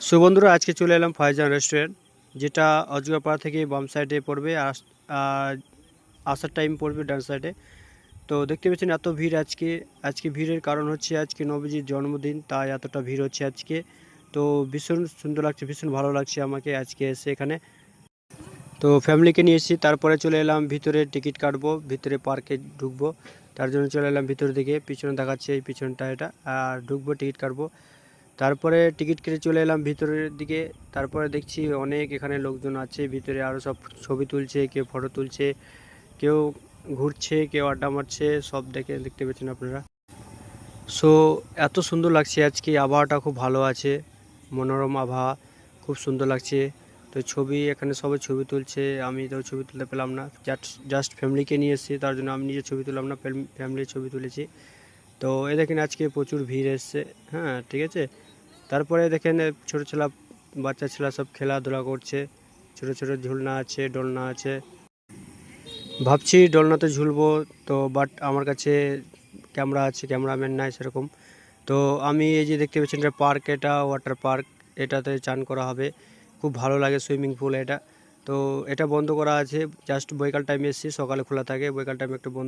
So বন্ধুরা, আজকে চলে এলাম ফাইজান রেস্টুরেন্ট, যেটা অজগরপাড়া থেকে বাম সাইডে পড়বে। আসার টাইম পড়বে ডান সাইডে। তো দেখতে পাচ্ছেন এত ভিড় আজকে। আজকে ভিড়ের কারণ হচ্ছে আজকে নবীজির জন্মদিন, তাই এতটা ভিড় হচ্ছে আজকে। তো ভীষণ সুন্দর লাগছে, ভীষণ ভালো লাগছে আমাকে আজকে এসে এখানে। তো ফ্যামিলিকে নিয়ে এসেছি, তারপরে চলে এলাম ভিতরে টিকিট কাটবো, ভিতরে পার্কে ঢুকবো। তার জন্য চলে এলাম ভিতরের দিকে, পিছনে দেখাচ্ছে এই পিছনটা এটা। আর ঢুকবো, টিকিট কাটবো। তারপরে টিকিট কেটে চলে এলাম ভিতরের দিকে। তারপরে দেখছি অনেক এখানে লোকজন আছে ভিতরে, আরও সব ছবি তুলছে, কেউ ফটো তুলছে, কেউ ঘুরছে, কেউ আড্ডা মারছে, সব দেখতে পাচ্ছেন আপনারা। সো এত সুন্দর লাগছে আজকে, আবহাওয়াটা খুব ভালো আছে, মনোরম আবহাওয়া, খুব সুন্দর লাগছে। তো ছবি এখানে সবাই ছবি তুলছে, আমি তো ছবি তুলতে পেলাম না, জাস্ট ফ্যামিলিকে নিয়ে এসেছি, তার জন্য আমি নিজে ছবি তুললাম না, ফ্যামিলির ছবি তুলেছি। তো এ দেখেন আজকে প্রচুর ভিড় এসছে। হ্যাঁ, ঠিক আছে। তারপরে দেখেন ছোটো ছেলা, বাচ্চা ছেলা সব খেলাধুলা করছে, ছোটো ছোটো ঝুলনা আছে, দোলনা আছে। ভাবছি দোলনাতে ঝুলবো, তো বাট আমার কাছে ক্যামেরা আছে, ক্যামেরাম্যান নাই সেরকম। তো আমি এই যে দেখতে পাচ্ছেন, এটা পার্ক, এটা ওয়াটার পার্ক, এটাতে চান করা হবে, খুব ভালো লাগে, সুইমিং পুল এটা। তো এটা বন্ধ করা আছে, জাস্ট বৈকাল টাইমে এসেছি, সকালে খোলা থাকে, বৈকাল টাইমে একটু বন্ধ।